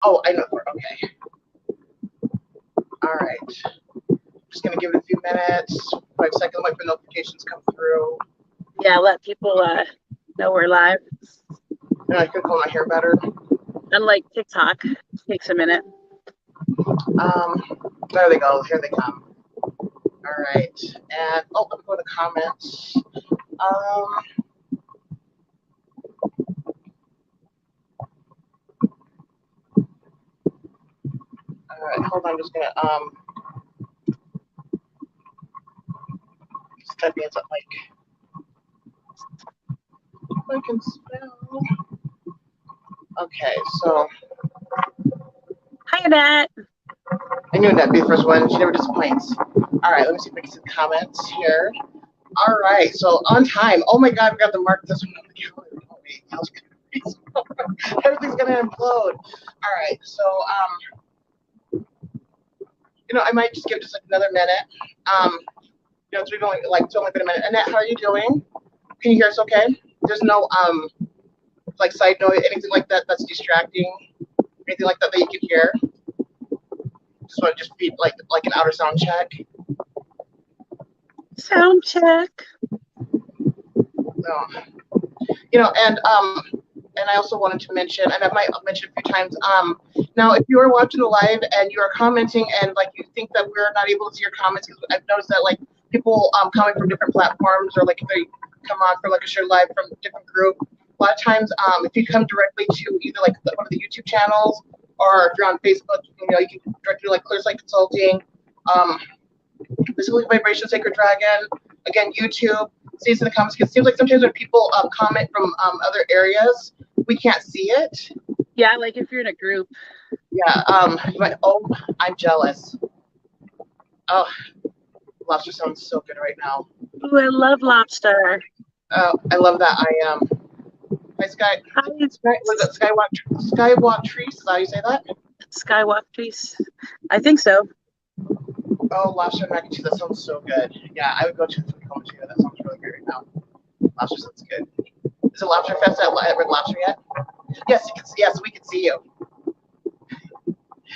Oh, I know. Okay. All right. Just gonna give it a few minutes, 5 seconds, wait for notifications come through. Yeah, let people know we're live. And I can comb my hair better. Unlike TikTok, it takes a minute. There they go. Here they come. All right. And I'm going to comments. All right. Hold on. I'm just gonna just typing in something like I can spell. Okay. So Hi, Annette. I knew that'd be the first one. She never disappoints. All right. Let me see if I can see the comments here. All right. So on time. Oh my God. We got to mark this one on the calendar. Everything's gonna implode. All right. So I might just give just like another minute. So we're going like it's only been a minute. Annette, how are you doing? Can you hear us okay? There's no like side noise, anything like that that's distracting, anything like that that you can hear. Just want to just be like an outer sound check. Sound check. No. And I also wanted to mention, and I might mention a few times, now if you are watching the live and you are commenting and like you think that we're not able to see your comments, because I've noticed that like people comment from different platforms, or like if they come on for like a share live from a different group, a lot of times if you come directly to either like one of the YouTube channels, or if you're on Facebook, you can directly like Clear Sight Consulting, Basically Vibration Sacred Dragon, again YouTube. See in the comments, because it seems like sometimes when people comment from other areas, we can't see it. Yeah, like if you're in a group. Yeah. You might. Oh, I'm jealous. Oh, lobster sounds so good right now. Ooh, I love lobster. Oh, I love that. Hi, Sky. Hi. Was it Skywalk Trees? Is that how you say that? Skywalk Trees. I think so. Oh, lobster mac and cheese. That sounds so good. Yeah, I would go to the food coma too. That sounds really good right now. Lobster sounds good. Is it Lobster Fest at Red Lobster yet? Yes, you can see. Yes, we can see you.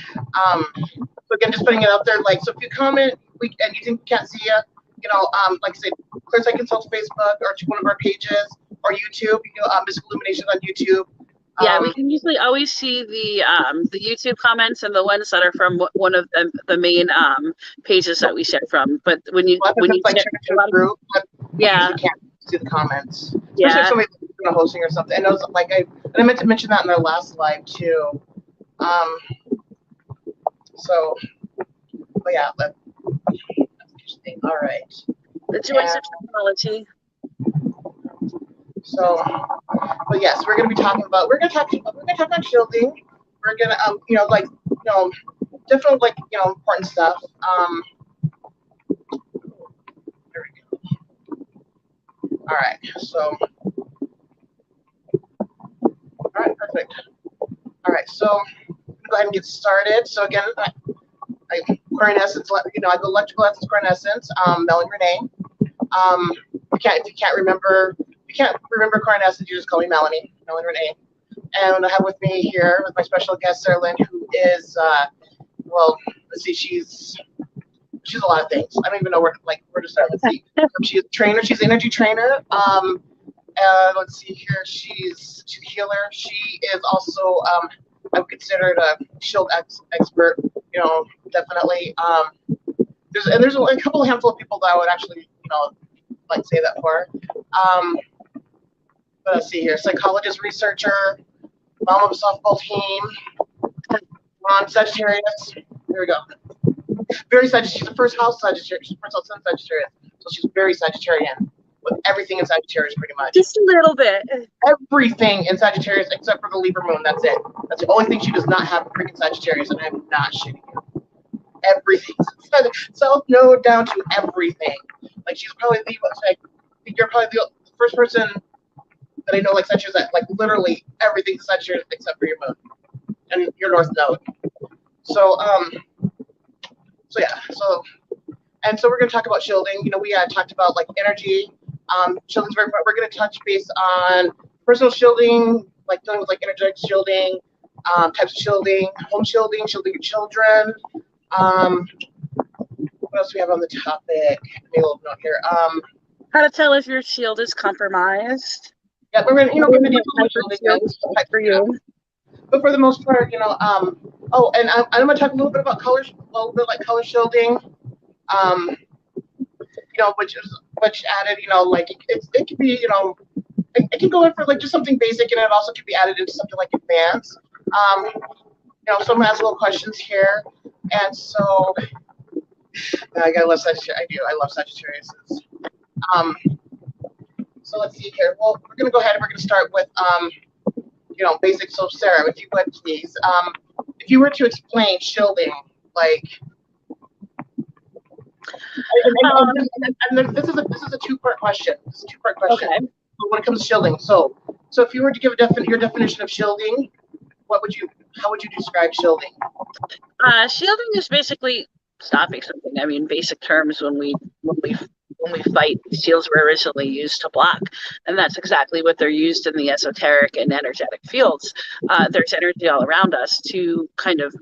So again, just putting it out there. Like, so if you comment, and you think we can't see you, like I said, Clear Sight Consult Facebook, or to one of our pages, or YouTube. Mystical Illuminations on YouTube. Yeah, we can usually always see the YouTube comments and the ones that are from one of the main pages that we share from. But when you like share to a group, yeah, you can't see the comments, especially yeah. if somebody's doing a hosting or something. And I meant to mention that in our last live too. So, but yeah, that's interesting. All right. The joys of technology. So, but yes, we're going to talk about shielding. We're going to definitely like important stuff. There we go. All right. So, all right, perfect. All right. So, go ahead and get started. So again, Aquarian Essence. I go Electrical Essence, Aquarian Essence. Melanie Renee. If you can't remember Aquarian Essence, you just call me Melanie Renee. And I have with me here with my special guest Sarah Lynn, who is let's see, she's a lot of things. I don't even know where to start. Let's see. She's a trainer. She's an energy trainer. Let's see here. She's a healer. She is also I'm considered a shield expert. Definitely. There's a handful of people that I would actually like say that for. But let's see here. Psychologist, researcher, mom of a softball team, mom Sagittarius. There we go. Very Sagittarius. She's the first house Sagittarius. She's the first house sun Sagittarius. So she's very Sagittarian with everything in Sagittarius, pretty much. Just a little bit. Everything in Sagittarius except for the Libra moon. That's it. That's the only thing she does not have freaking Sagittarius, and I'm not shitting you. Everything. Self node down to everything. Like she's probably you're probably the first person that I know like Sagittarius that like literally everything Sagittarius except for your moon and your north node. So so we're going to talk about shielding. We talked about like energy. Shielding's very important. We're going to touch base on personal shielding, like dealing with like energetic shielding, types of shielding, home shielding, shielding your children. Um, what else do we have on the topic? Maybe a little note here. How to tell if your shield is compromised. Yeah, we're gonna, give What videos on type what of shielding shield is. works for you? But for the most part, oh, and I'm gonna talk a little bit about color, a little bit like color shielding. Um, which added, like it could be, it can go in for like just something basic, and it also could be added into something like advanced. Someone has little questions here, and so I gotta love Sagittarius. I do. I love Sagittarius. Um, so let's see here. Well, we're gonna go ahead and we're gonna start with basic. So Sarah, if you would please, if you were to explain shielding, like, and this is a two-part question. This is a two-part question. Okay. When it comes to shielding, so if you were to give your definition of shielding, how would you describe shielding? Shielding is basically stopping something. I mean, basic terms when we fight, shields were originally used to block, and that's exactly what they're used in the esoteric and energetic fields. There's energy all around us to kind of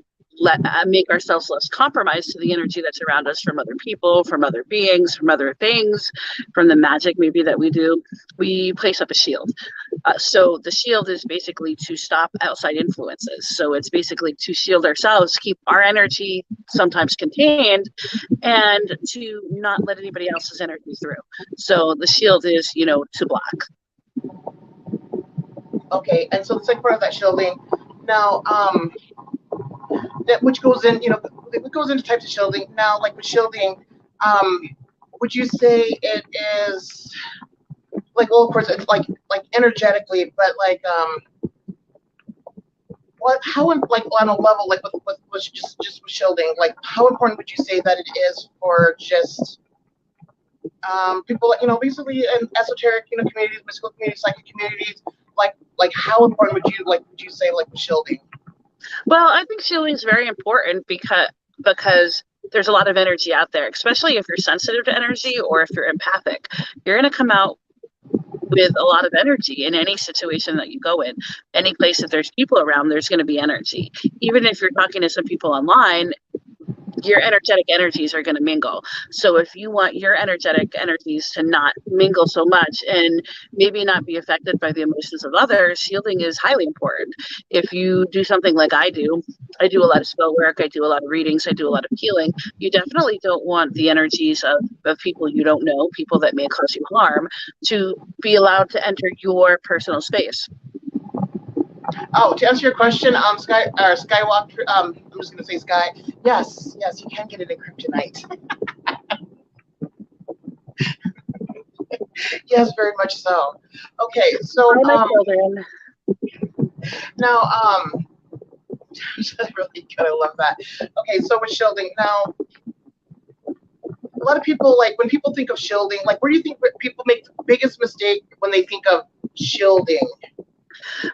make ourselves less compromised to the energy that's around us from other people, from other beings, from other things, from the magic maybe that we do. We place up a shield. So the shield is basically to stop outside influences. So it's basically to shield ourselves, keep our energy sometimes contained, and to not let anybody else's energy through. So the shield is, to block. Okay, and so the second part of that shielding, now, which goes in, it goes into types of shielding. Now, like with shielding, would you say it is like, well, of course, it's like energetically, but like, like on a level, like with just with shielding, like how important would you say that it is for just people, basically in esoteric, communities, mystical communities, psychic communities, like how important would you say like with shielding? Well, I think shielding is very important because there's a lot of energy out there, especially if you're sensitive to energy or if you're empathic. You're going to come out with a lot of energy in any situation that you go in. Any place that there's people around, there's going to be energy. Even if you're talking to some people online, your energetic energies are going to mingle. So if you want your energetic energies to not mingle so much and maybe not be affected by the emotions of others, shielding is highly important. If you do something like I do a lot of spell work, I do a lot of readings, I do a lot of healing. You definitely don't want the energies of people you don't know, people that may cause you harm, to be allowed to enter your personal space. Oh, to answer your question, Skywalker, I'm just gonna say Sky. Yes, you can get it in kryptonite. Yes, very much so. Okay, so Hi, my children. now I really gotta love that. Okay, so with shielding now, a lot of people, like when people think of shielding, like where do you think people make the biggest mistake when they think of shielding?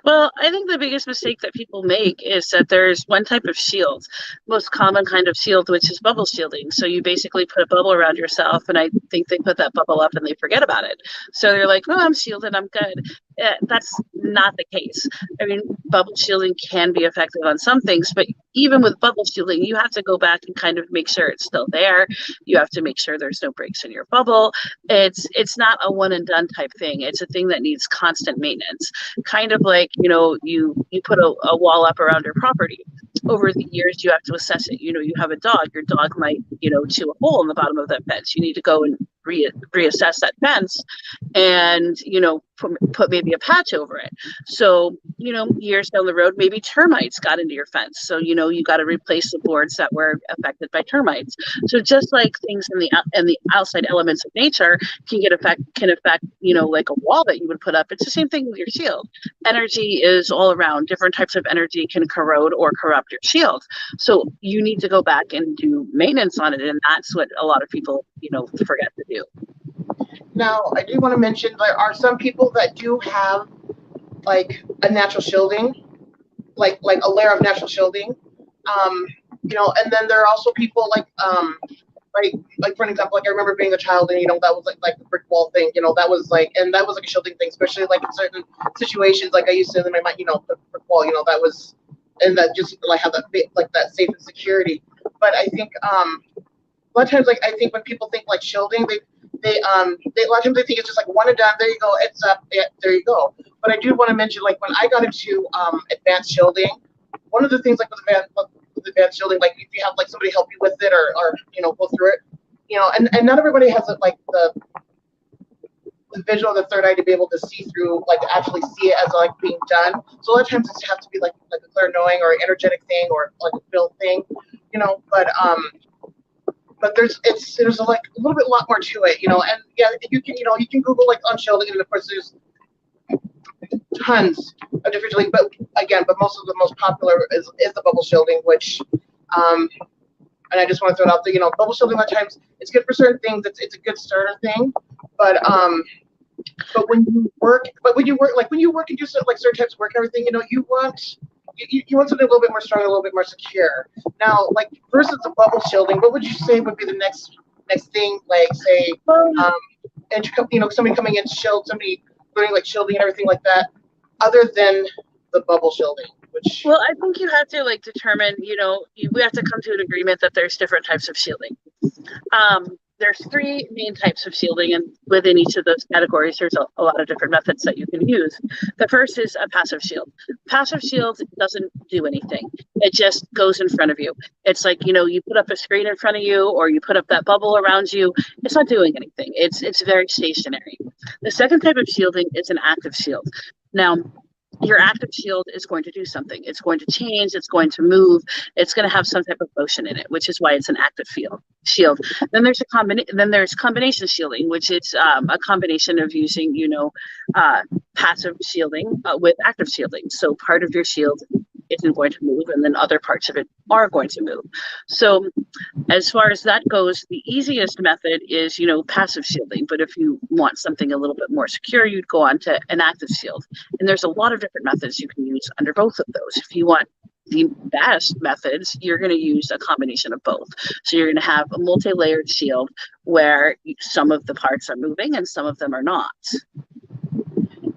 Well, I think the biggest mistake that people make is that there's one type of shield, most common kind of shield, which is bubble shielding. So you basically put a bubble around yourself, and I think they put that bubble up and they forget about it. So they're like, "Oh, I'm shielded, I'm good." That's not the case. I mean, bubble shielding can be effective on some things, but even with bubble shielding, you have to go back and kind of make sure it's still there. You have to make sure there's no breaks in your bubble. It's not a one and done type thing. It's a thing that needs constant maintenance. Kind of like, you put a wall up around your property. Over the years, you have to assess it. You have a dog. Your dog might, chew a hole in the bottom of that fence. You need to go and reassess that fence and, put maybe a patch over it. So, years down the road, maybe termites got into your fence. So, you got to replace the boards that were affected by termites. So just like things in the outside elements of nature can affect, like a wall that you would put up. It's the same thing with your shield. Energy is all around. Different types of energy can corrode or corrupt your shield. So you need to go back and do maintenance on it. And that's what a lot of people, forget to do. Now, I do want to mention there are some people that do have like a natural shielding, like a layer of natural shielding. And then there are also people like for an example, like I remember being a child and that was like the brick wall thing, that was like a shielding thing, especially like in certain situations. Like I used to in my mind, the brick wall, that was and that just like have that like that safe and security. But I think a lot of times, like I think when people think like shielding, they a lot of times they think it's just like one and done. There you go, it's up. Yeah, there you go. But I do want to mention, like when I got into advanced shielding, one of the things like with advanced shielding, like if you have like somebody help you with it or go through it, and not everybody has it like the visual, the third eye to be able to see through, like to actually see it as like being done. So a lot of times it has to be like a clear knowing or energetic thing or like a feel thing, but there's like a little bit lot more to it, and yeah, you can Google like on shielding, and of course there's tons of different shielding, but most of the most popular is the bubble shielding, which and I just want to throw it out there, bubble shielding a lot of times it's good for certain things, it's a good starter thing, but when you work and do like certain types of work and everything, you want something a little bit more strong, a little bit more secure. Now, like versus the bubble shielding, what would you say would be the next thing? Like say, and somebody coming in to shield, somebody learning like shielding and everything like that, other than the bubble shielding. Well, I think you have to like determine. We have to come to an agreement that there's different types of shielding. There's three main types of shielding, and within each of those categories, there's a lot of different methods that you can use. The first is a passive shield. Passive shield doesn't do anything. It just goes in front of you. It's like, you put up a screen in front of you or you put up that bubble around you. It's not doing anything. It's very stationary. The second type of shielding is an active shield. Now, your active shield is going to do something. It's going to change. It's going to move. It's going to have some type of motion in it, which is why it's an active shield. Then there's combination shielding, which is a combination of using, passive shielding with active shielding. So part of your shield isn't going to move, and then other parts of it are going to move. So as far as that goes, the easiest method is, passive shielding. But if you want something a little bit more secure, you'd go on to an active shield. And there's a lot of different methods you can use under both of those. If you want the best methods, you're going to use a combination of both. So you're going to have a multi-layered shield where some of the parts are moving and some of them are not.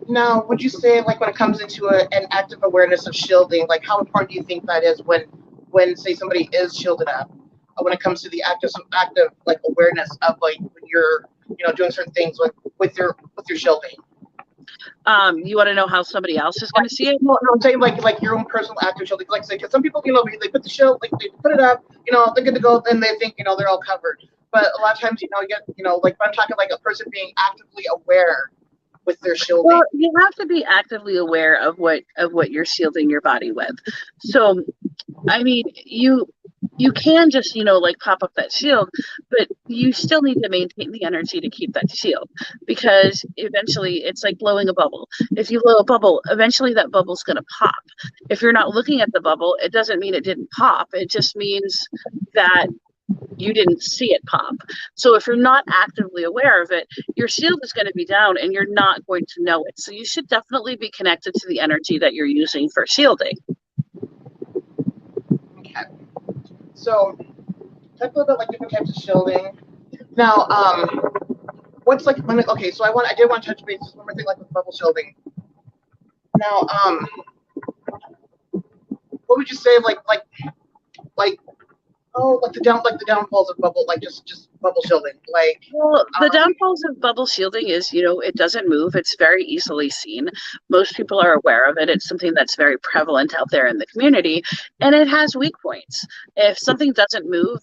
Now, would you say, like, when it comes into an active awareness of shielding, like, how important do you think that is when say, somebody is shielded up? When it comes to the active, like, awareness of, like, when you're, doing certain things with your shielding? You want to know how somebody else is going to see it? No, I'm saying like your own personal active shielding. Like, say, because some people, they put the shield, like, they put it up, they're good to go, then they think, they're all covered. But a lot of times, you get, like, I'm talking like a person being actively aware with their shielding. Well, you have to be actively aware of what you're shielding your body with. So, I mean, you can just, like pop up that shield, but you still need to maintain the energy to keep that shield, because eventually it's like blowing a bubble. If you blow a bubble, eventually that bubble's going to pop. If you're not looking at the bubble, it doesn't mean it didn't pop. It just means that you didn't see it pop. So if you're not actively aware of it, your shield is going to be down and you're not going to know it. So you should definitely be connected to the energy that you're using for shielding. Okay. So talk a little bit like different types of shielding. Now, what's like okay, so I did want to touch base just one more thing, like with bubble shielding. Now, what would you say like the downfalls of bubble, like just bubble shielding, like? Well, the downfalls of bubble shielding is, it doesn't move. It's very easily seen. Most people are aware of it. It's something that's very prevalent out there in the community, and it has weak points. If something doesn't move,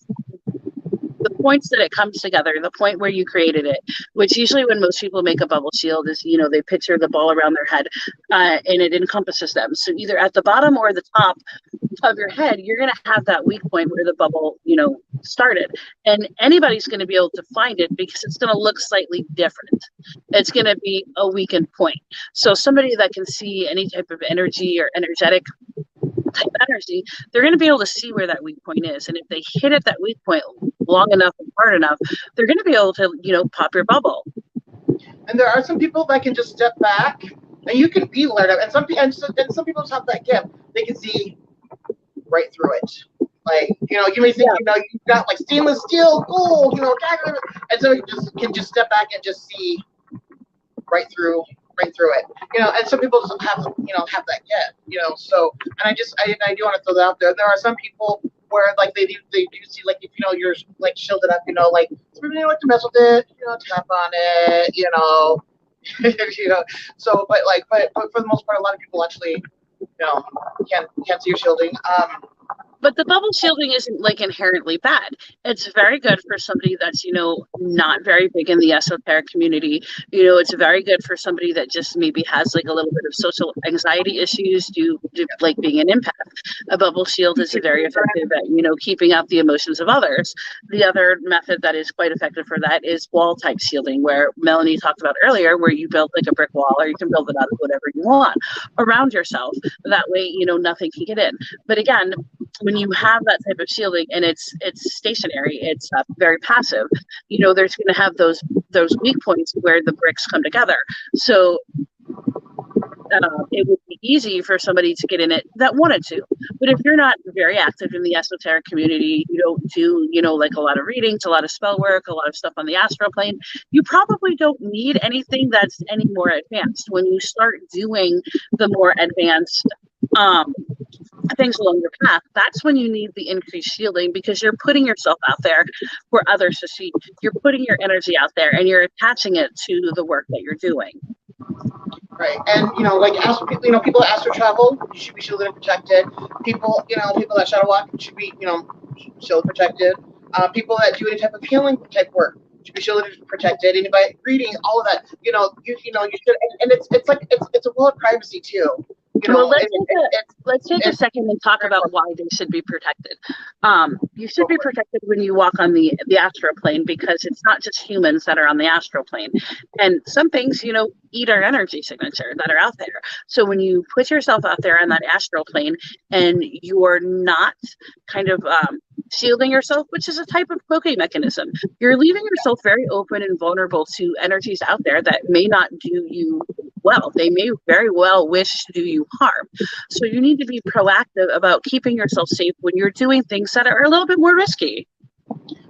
the points that it comes together, the point where you created it, which usually when most people make a bubble shield is, they picture the ball around their head, and it encompasses them. So either at the bottom or the top of your head, you're going to have that weak point where the bubble, started. And anybody's going to be able to find it because it's going to look slightly different. It's going to be a weakened point. So somebody that can see any type of energy or energetic type energy, they're going to be able to see where that weak point is. And if they hit at that weak point long enough and hard enough, they're going to be able to, pop your bubble. And there are some people that can just step back, and you can be lit up. And some people have that gift; they can see right through it. Like, you may think, you've got like stainless steel, gold, and so you can just step back and just see right through right through it. And some people just have that yet. So, and I do want to throw that out there. There are some people where like they do see like if you're like shielded up, like some people like to mess with it, tap on it, So, but for the most part, a lot of people actually can't see your shielding. But the bubble shielding isn't like inherently bad. It's very good for somebody that's, not very big in the esoteric community. It's very good for somebody that just maybe has like a little bit of social anxiety issues due to like being an empath. A bubble shield is very effective at, keeping out the emotions of others. The other method that is quite effective for that is wall type shielding, where Melanie talked about earlier, where you build like a brick wall, or you can build it out of whatever you want around yourself. That way, nothing can get in. But again, when you have that type of shielding and it's stationary, it's very passive, there's going to have those weak points where the bricks come together. So it would be easy for somebody to get in it that wanted to. But if you're not very active in the esoteric community, you don't do, like a lot of readings, a lot of spell work, a lot of stuff on the astral plane, you probably don't need anything that's any more advanced. When you start doing the more advanced things along your path, that's when you need the increased shielding, because you're putting yourself out there for others to see. You're putting your energy out there and you're attaching it to the work that you're doing. Right, and like people that astral travel, you should be shielded and protected. People that shadow walk should be shielded protected. People that do any type of healing type work should be shielded and protected. Anybody reading, all of that, you should, and it's a wall of privacy too. Well, let's take a second and talk about why they should be protected. You should be protected when you walk on the astral plane, because it's not just humans that are on the astral plane. And some things, eat our energy signature that are out there. So when you put yourself out there on that astral plane and you're not kind of shielding yourself, which is a type of cloaking mechanism, you're leaving yourself very open and vulnerable to energies out there that may not do you well. They may very well wish to do you harm. So you need to be proactive about keeping yourself safe when you're doing things that are a little bit more risky.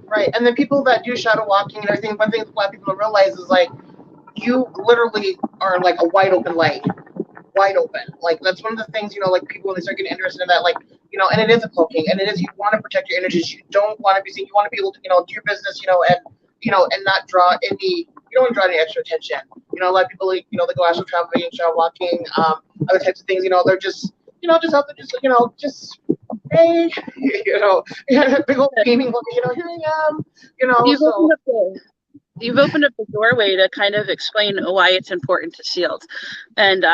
Right. And then people that do shadow walking and everything, one thing a lot of people don't realize is like you literally are like a wide open light. Wide open. Like that's one of the things, like people when they start getting interested in that, like, and it is a cloaking, and it is, you want to protect your energies. You don't want to be seen. You want to be able to, do your business, and not draw any, you don't want to draw any extra attention. A lot of people, they go astral traveling and shadow walking, other types of things, they're just, just out there, just, hey, big old beaming, here I am, You've opened up the doorway to kind of explain why it's important to shield. And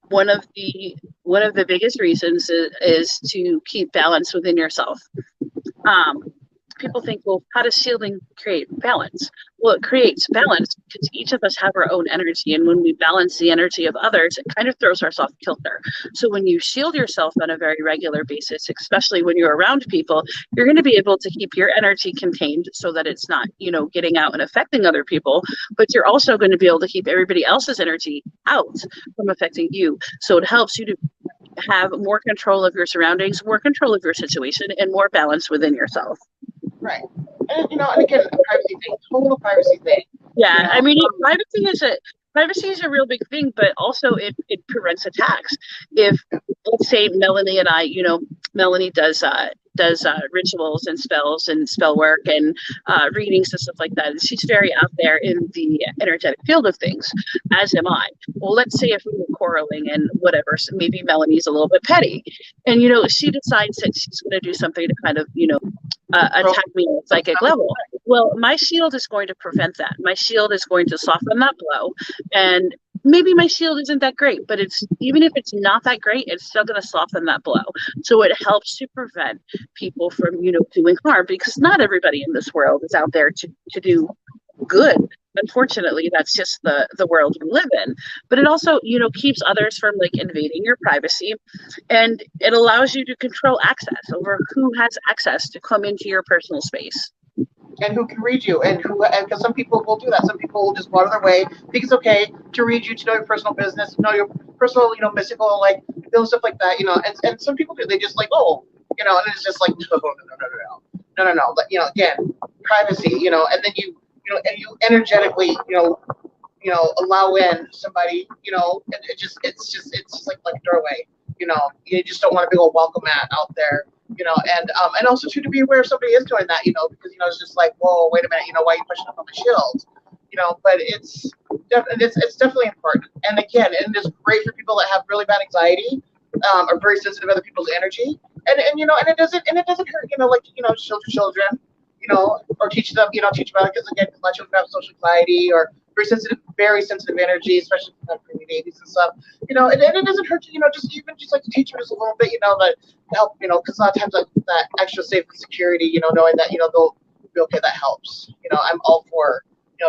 one of the biggest reasons is to keep balance within yourself. People think, well, how does shielding create balance? Well, it creates balance because each of us have our own energy. And when we balance the energy of others, it kind of throws us off kilter. So when you shield yourself on a very regular basis, especially when you're around people, you're going to be able to keep your energy contained so that it's not, getting out and affecting other people. But you're also going to be able to keep everybody else's energy out from affecting you. So it helps you to have more control of your surroundings, more control of your situation, and more balance within yourself. Right. And, and again, a privacy thing, total privacy thing. Yeah, I mean, privacy is a real big thing, but also it prevents attacks. If, let's say, Melanie and I, Melanie does rituals and spells and spell work and readings and stuff like that. And she's very out there in the energetic field of things, as am I. Well, let's say if we were quarreling and whatever, so maybe Melanie's a little bit petty, and she decides that she's going to do something to kind of attack me on a psychic level. Well, my shield is going to prevent that. My shield is going to soften that blow, and maybe my shield isn't that great, but even if it's not that great, it's still going to soften that blow. So it helps to prevent people from, doing harm, because not everybody in this world is out there to do good. Unfortunately, that's just the world we live in. But it also, keeps others from like invading your privacy, and it allows you to control access over who has access to come into your personal space. And who can read you, and because some people will do that. Some people will just go out of their way. Think it's okay to read you, to know your personal business, know your personal, mystical, like, stuff like that, and some people do. They just like, oh, and it's just like, no. But, again, privacy, and then and you energetically, allow in somebody, and it's just like a doorway. You just don't want a big old welcome mat out there, and also too to be aware if somebody is doing that, because it's just like, whoa, wait a minute, why are you pushing up on my shield? But it's definitely important. And again, and it's great for people that have really bad anxiety, are very sensitive to other people's energy, and it doesn't hurt, children, or teach them, teach about it, because again, a lot of children have social anxiety or very sensitive energy, especially for preemie babies and stuff. And it doesn't hurt to, just like to teach them just a little bit, to help, because a lot of times that extra safety and security, knowing that, they'll be okay, that helps. I'm all for,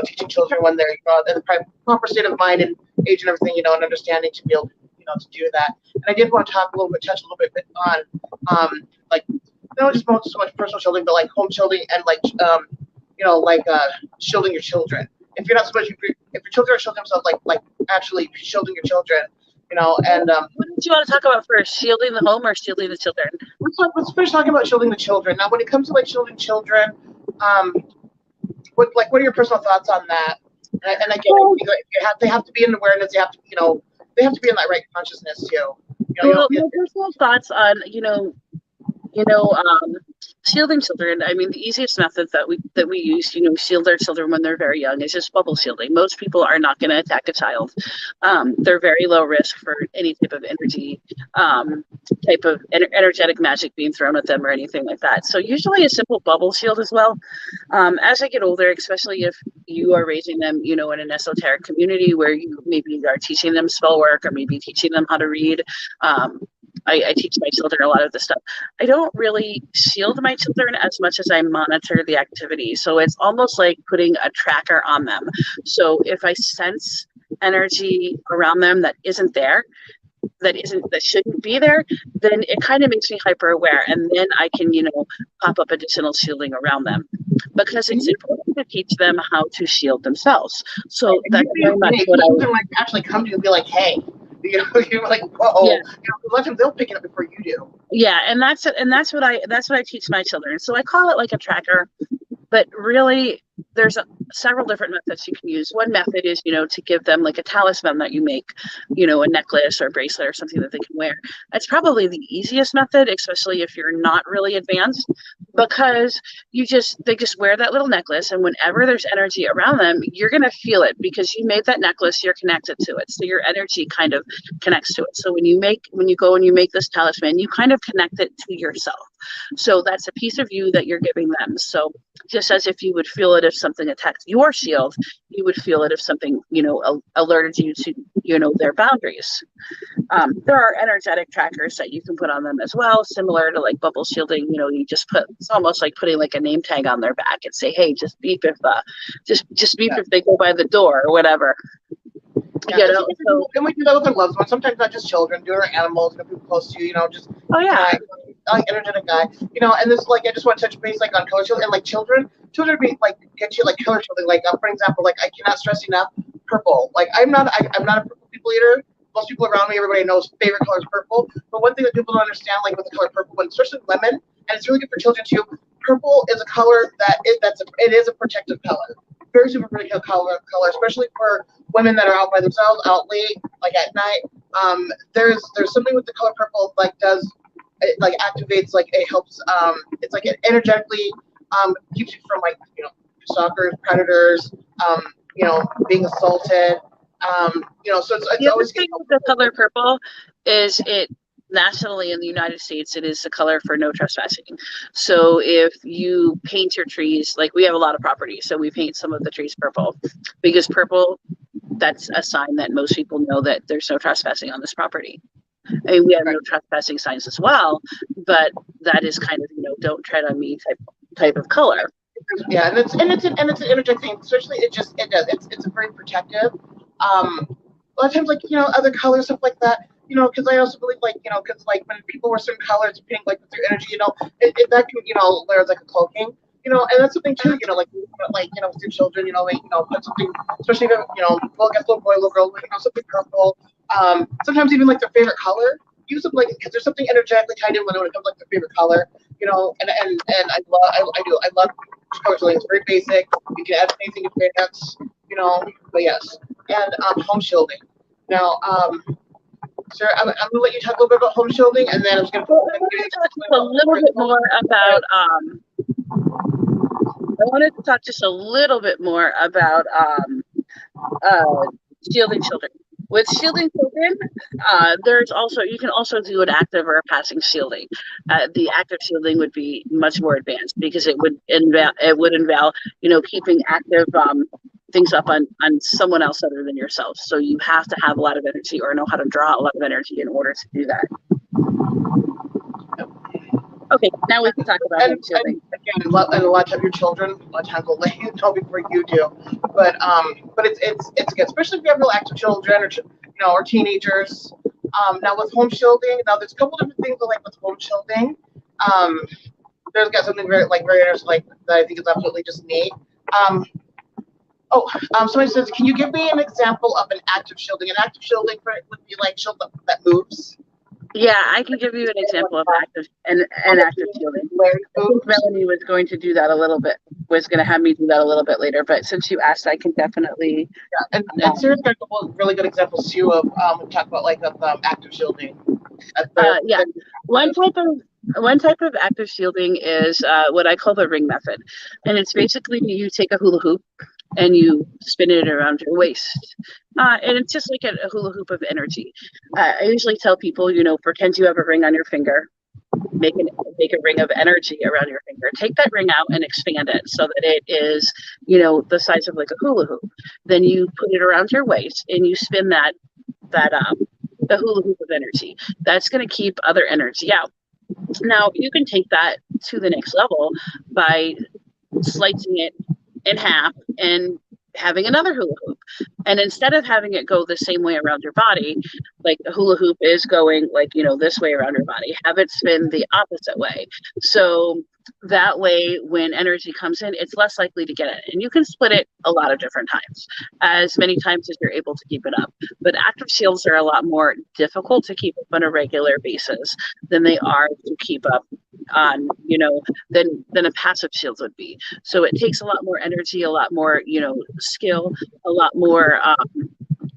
teaching children when they're in the proper state of mind and age and everything, and understanding to be able to, to do that. And I did want to touch a little bit on, like, not just so much personal shielding, but like home shielding and shielding your children. If you're not supposed to, if your children are shielding themselves, like actually shielding your children, and what did you want to talk about first? Shielding the home or shielding the children? Let's first talk about shielding the children. Now, when it comes to like shielding children, what are your personal thoughts on that? And again, they have to be in awareness. They have to, they have to be in that right consciousness too. My personal thoughts on shielding children. I mean, the easiest method that we use, shield our children when they're very young is just bubble shielding. Most people are not going to attack a child. They're very low risk for any type of energy, type of energetic magic being thrown at them or anything like that. So usually a simple bubble shield as well. As they get older, especially if you are raising them, in an esoteric community where you maybe are teaching them spell work or maybe teaching them how to read. I teach my children a lot of this stuff. I don't really shield my children as much as I monitor the activity. So it's almost like putting a tracker on them. So if I sense energy around them that isn't there, that shouldn't be there, then it kind of makes me hyper aware, and then I can pop up additional shielding around them, because it's important to teach them how to shield themselves. So that's very much what I would like actually come to you and be like, hey, you're like, whoa, yeah. A lot of times they'll pick it up before you do. Yeah, and that's what I teach my children. So I call it like a tracker, but really there's several different methods you can use. One method is, to give them like a talisman that you make, a necklace or a bracelet or something that they can wear. That's probably the easiest method, especially if you're not really advanced, because they just wear that little necklace, and whenever there's energy around them, you're going to feel it because you made that necklace, you're connected to it. So your energy kind of connects to it. So when you go and you make this talisman, you kind of connect it to yourself. So that's a piece of you that you're giving them. So just as if you would feel it if something attacked your shield, you would feel it if something, alerted you to, their boundaries. There are energetic trackers that you can put on them as well, similar to like bubble shielding. You just it's almost like putting like a name tag on their back and say, hey, just beep if if they go by the door or whatever. Yeah, so, and we do that with our loved ones. Sometimes not just children, do our animals, people close to you, just like energetic guy, and this like I just want to touch base like on color children, and like children be like get you like color children. Like for example, like I cannot stress enough purple. Like I'm not a purple people eater. Most people around me, everybody knows favorite color is purple. But one thing that people don't understand, like with the color purple, when especially lemon, and it's really good for children too. Purple is a color it is a protective color. Very super protective color, especially for women that are out by themselves, out late, like at night. There's something with the color purple it like activates, like it helps. It's like it energetically keeps you from like stalkers, predators, being assaulted. So it's always thing with the color purple is it. Nationally in the United States, it is the color for no trespassing. So if you paint your trees, like we have a lot of property, so we paint some of the trees purple, because purple, that's a sign that most people know that there's no trespassing on this property. I mean, we have no trespassing signs as well, but that is kind of, don't tread on me type of color. Yeah, and it's an energetic thing. Especially it's a very protective. A lot of times, like other colors, stuff like that. Because I also believe, like, because like when people wear certain colors, pink, like with their energy, that can, there's like a cloaking, and that's something too, like with your children, like, put something, especially if, little boy, little girl, something purple. Sometimes even like their favorite color, use them like because there's something energetically tied in when it comes like their favorite color, and I love color coding. It's very basic. You can add anything in pants, but yes. and home shielding. Now, Sarah, I'm going to let you talk a little bit about home shielding, and then I'm just going to Well, I wanted to talk just a little bit more about I wanted to talk just a little bit more about shielding children. With shielding children, there's also you can also do an active or a passing shielding. The active shielding would be much more advanced because it would involve keeping active things up on someone else other than yourself. So you have to have a lot of energy or know how to draw a lot of energy in order to do that. Okay, now we can talk about home shielding. And a lot of times your children, a lot of times will let you know before you do. But it's good, especially if you have real active children or teenagers. Now with home shielding, there's a couple different things I like with home shielding. There's got something very interesting that I think is absolutely just neat. Somebody says, can you give me an example of an active shielding? An active shielding would be like shield that moves. Yeah, I can give you an example of active shielding. I think Melanie was going to do that was going to have me do that a little bit later, but since you asked, I can definitely. Yeah, and Sarah's got a couple of really good examples too of we talk about active shielding. Yeah, one type of active shielding is what I call the ring method, and it's basically you take a hula hoop and you spin it around your waist. And it's just like a hula hoop of energy. I usually tell people, pretend you have a ring on your finger, make a ring of energy around your finger. Take that ring out and expand it so that it is, the size of like a hula hoop. Then you put it around your waist and you spin the hula hoop of energy. That's going to keep other energy out. Now, you can take that to the next level by slicing it in half and having another hula hoop. And instead of having it go the same way around your body, like a hula hoop is going this way around your body, have it spin the opposite way. So that way, when energy comes in, it's less likely to get it. And you can split it a lot of different times, as many times as you're able to keep it up. But active shields are a lot more difficult to keep up on a regular basis than they are to keep up on, than a passive shield would be. So it takes a lot more energy, a lot more, skill, a lot more,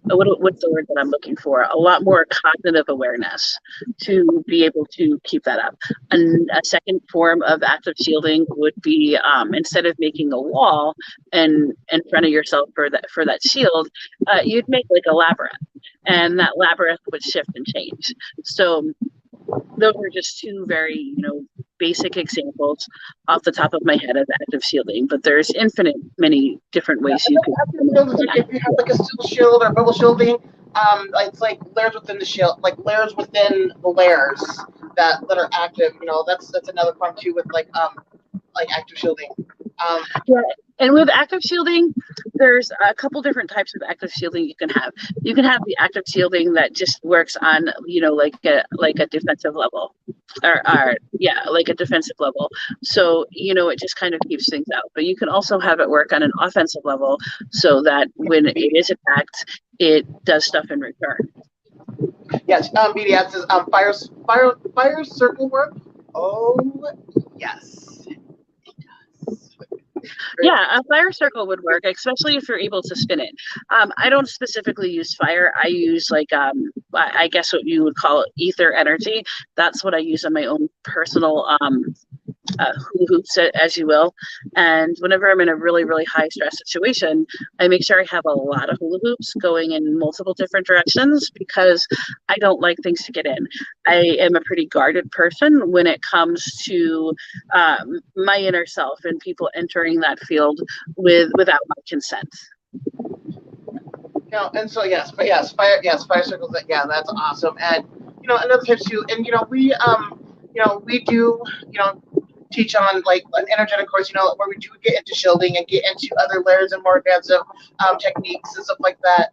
what's the word that I'm looking for? A lot more cognitive awareness to be able to keep that up. And a second form of active shielding would be instead of making a wall in front of yourself for that shield, you'd make like a labyrinth, and that labyrinth would shift and change. So those are just two very, basic examples off the top of my head of active shielding, but there's many different ways you can. If you have like a still shield or bubble shielding, it's like layers within the shield, like layers within the layers that are active. That's another form too with like active shielding. Yeah, and with active shielding, there's a couple different types of active shielding you can have. You can have the active shielding that just works on, like a defensive level, or like a defensive level. So it just kind of keeps things out. But you can also have it work on an offensive level, so that when it is attacked, it does stuff in return. Yes, BDS says fire circle work. Oh yes. Yeah, a fire circle would work, especially if you're able to spin it. I don't specifically use fire. I use I guess what you would call ether energy. That's what I use on my own personal hula hoops, as you will. And whenever I'm in a really, really high stress situation, I make sure I have a lot of hula hoops going in multiple different directions because I don't like things to get in. I am a pretty guarded person when it comes to my inner self and people entering that field without my consent. And so fire circles. That's awesome. And another tip too. And we do teach on like an energetic course. Where we do get into shielding and get into other layers and more advanced techniques and stuff like that.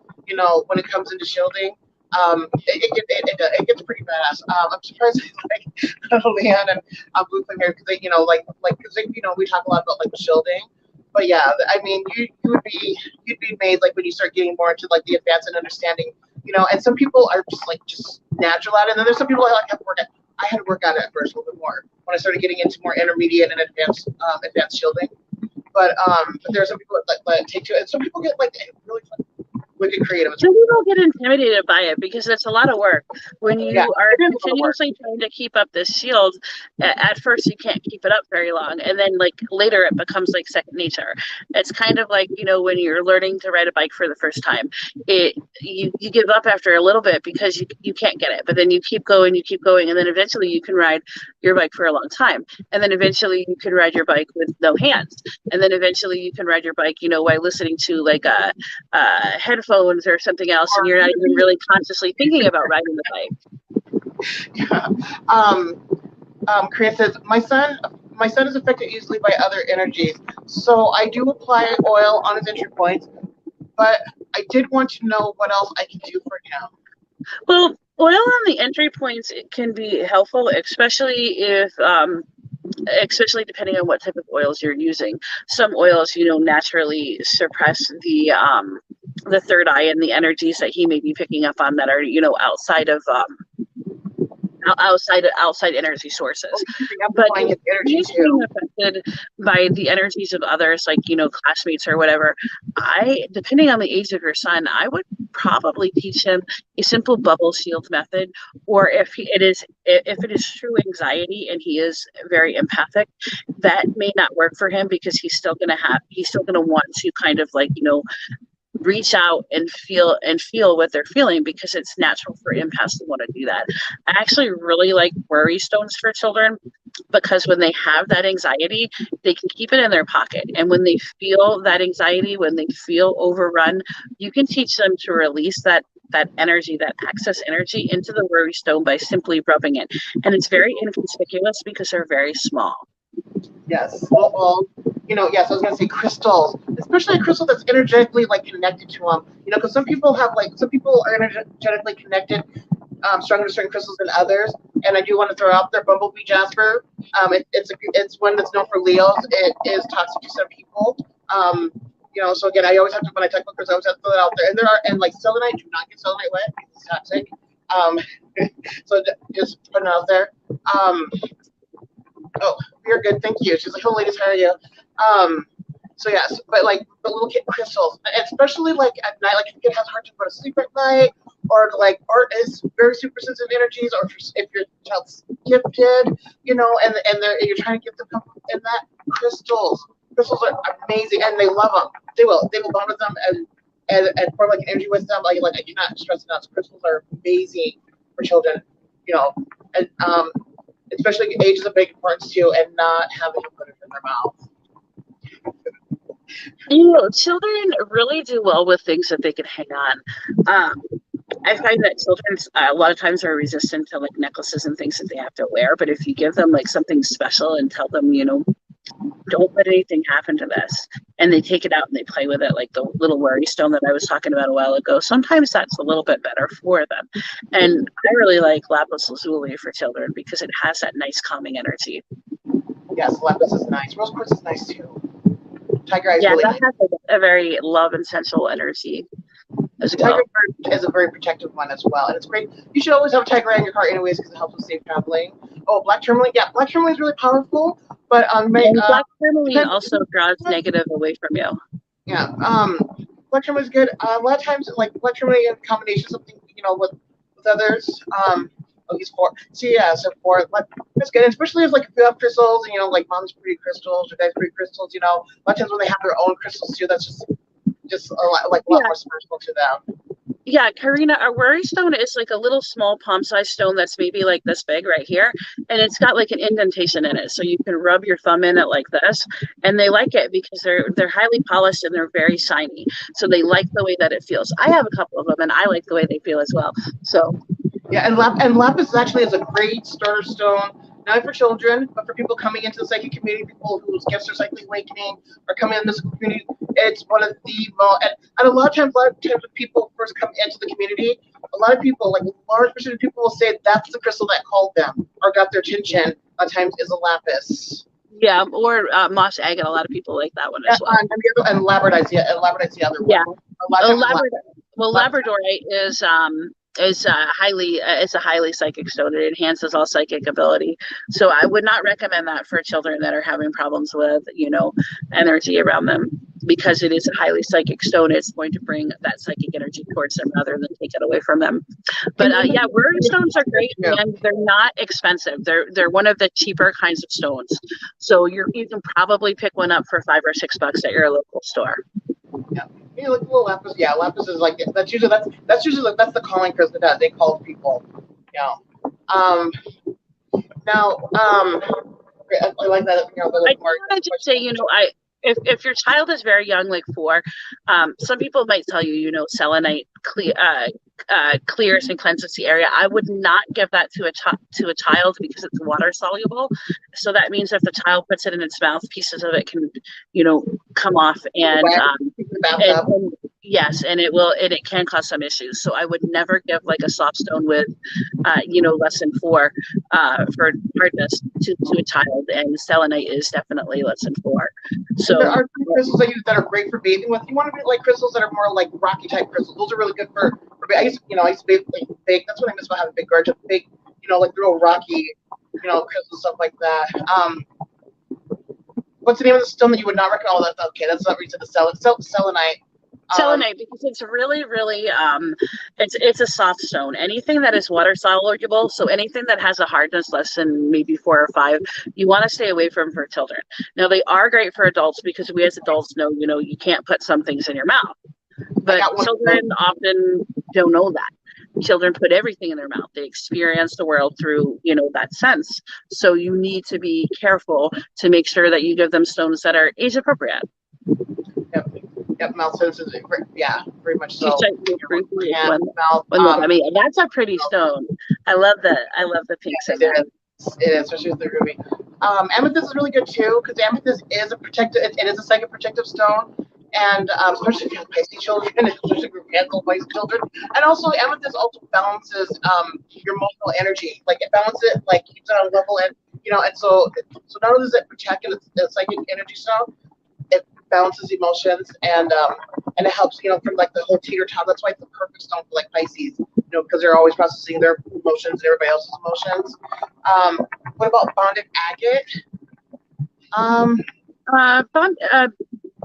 When it comes into shielding. It gets pretty badass. I'm surprised Leanne and Blue Flame here because we talk a lot about like the shielding, but yeah, I mean you'd be made like when you start getting more into like the advanced and understanding, and some people are just natural at it, and then there's some people I had to work on it at first a little bit more when I started getting into more intermediate and advanced shielding, but there are some people that take to it, and some people get like really wicked creative. Some people get intimidated by it because it's a lot of work. When Yeah, you are it is a lot of work. continuously trying to keep up this shield, at first you can't keep it up very long, and then like later it becomes like second nature. It's kind of like, you know, when you're learning to ride a bike for the first time, you give up after a little bit because you can't get it, but then you keep going, and then eventually you can ride your bike for a long time, and then eventually you can ride your bike with no hands, and then eventually you can ride your bike, you know, by listening to like a headphones or something else, and you're not even really consciously thinking about riding the bike. Yeah. Korea says, my son is affected easily by other energies, so I do apply oil on his entry points, but I did want to know what else I can do for him. Well, oil on the entry points, it can be helpful, especially depending on what type of oils you're using. Some oils, you know, naturally suppress the third eye and the energies that he may be picking up on that are, you know, outside energy sources. But if he's being affected by the energies of others, like, you know, classmates or whatever, depending on the age of your son, I would probably teach him a simple bubble shield method. Or if it is true anxiety and he is very empathic, that may not work for him, because he's still gonna want to kind of like, you know, reach out and feel what they're feeling, because it's natural for empaths to want to do that. I actually really like worry stones for children, because when they have that anxiety, they can keep it in their pocket. And when they feel that anxiety, when they feel overrun, you can teach them to release that energy, that excess energy, into the worry stone by simply rubbing it. And it's very inconspicuous because they're very small. Yes. Well, you know, yes, I was going to say crystals, especially a crystal that's energetically like connected to them. You know, because some people are energetically connected, stronger to certain crystals than others. And I do want to throw out there Bumblebee Jasper. It's one that's known for Leos. It is toxic to some people. You know, so again, I always have to, when I talk about crystals, I always have to throw that out there. And like selenite, do not get selenite wet because it's toxic. So just putting it out there. Oh, you're good, thank you. She's like, "Hello, ladies, how are you?" So yes, but little kid crystals, especially like at night, like if a kid has a hard time going to sleep at night, or is very super sensitive energies, or if your child's gifted, you know, and you're trying to get them comfort in that, crystals are amazing, and they love them. They will bond with them and form like an energy with them. Like I cannot stress enough. Crystals are amazing for children, you know, and especially age is a big part too, and not having to put it in their mouth. You know, children really do well with things that they can hang on. I find that children a lot of times are resistant to like necklaces and things that they have to wear. But if you give them like something special and tell them, you know, don't let anything happen to this, and they take it out and they play with it, like the little worry stone that I was talking about a while ago, sometimes that's a little bit better for them. And I really like lapis lazuli for children because it has that nice calming energy. Yes, lapis is nice. Rose quartz is nice too. Tiger eye is really that has a very love and sensual energy as well. Tiger is a very protective one as well, and it's great. You should always have a tiger eye in your car anyways, because it helps with safe traveling. Oh, black tourmaline. Yeah, black tourmaline is really powerful, but black tourmaline also draws negative away from you. Yeah, black tourmaline is good. A lot of times, like black tourmaline in combination something, you know, with others. Oh, he's 4. So yeah, so 4. Like, that's good, especially if like if you have crystals, and you know, like mom's pretty crystals or dad's pretty crystals. You know, a lot of times when they have their own crystals too, that's just a lot more special to them. Yeah, Karina, a worry stone is like a little small palm-sized stone that's maybe like this big right here, and it's got like an indentation in it, so you can rub your thumb in it like this, and they like it because they're highly polished and they're very shiny, so they like the way that it feels. I have a couple of them, and I like the way they feel as well. So yeah, and lapis actually is a great starter stone, not for children, but for people coming into the psychic community, people whose gifts are psychically awakening or coming in this community. It's one of the most, and a lot of times when people first come into the community, a lot of people, like a large percentage of people will say that's the crystal that called them or got their attention. A lot of times is a lapis. Yeah, or moss agate. A lot of people like that one as well. And labradorite, labradorite's the other one. Labradorite is a highly psychic stone. It enhances all psychic ability. So I would not recommend that for children that are having problems with, you know, energy around them. because it is a highly psychic stone, it's going to bring that psychic energy towards them rather than take it away from them. But yeah, rune stones are great, and they're not expensive. They're one of the cheaper kinds of stones. So you can probably pick one up for $5 or $6 at your local store. Yeah, you know, like little lapis. Yeah, lapis is like that's usually the calling crystal that they call people. Yeah. Now, I like that. You know, I want to just say, you know, if your child is very young, like 4, some people might tell you, you know, selenite clears and cleanses the area. I would not give that to a child because it's water soluble. So that means if the child puts it in its mouth, pieces of it can, you know, come off and yes, and it can cause some issues. So I would never give like a soft stone with, you know, less than 4 for hardness to a child, and selenite is definitely less than 4. So there are crystals I use that are great for bathing with. You want to be like crystals that are more like rocky type crystals. Those are really good for I used to bathe, like, bake. That's what I miss about having a big garden. Big, you know, like real rocky, you know, crystals, stuff like that. What's the name of the stone that you would not recommend? Oh, that's okay. That's not reason to sell it. Selenite. Selenite, because it's really, really, it's a soft stone. Anything that is water soluble, so anything that has a hardness less than maybe 4 or 5, you want to stay away from for children. Now, they are great for adults because we as adults know, you know, you can't put some things in your mouth. But children often don't know that. Children put everything in their mouth. They experience the world through, you know, that sense. So you need to be careful to make sure that you give them stones that are age appropriate. Yep, mouth senses. Yeah, very much so. I mean, that's a pretty stone. I love the pinks in that. It is, especially with the ruby. Amethyst is really good too because amethyst is a protective. It is a psychic protective stone, and especially if you have Pisces children, especially if you have Pisces children, and also amethyst also balances your emotional energy. Like it balances it, like keeps it on a level, and you know, and so not only does it protect and it's psychic energy stone, it balances emotions and it helps, you know, from like the whole teeter top. That's why it's the perfect stone for like Pisces, you know, because they're always processing their emotions and everybody else's emotions. What about bonded agate?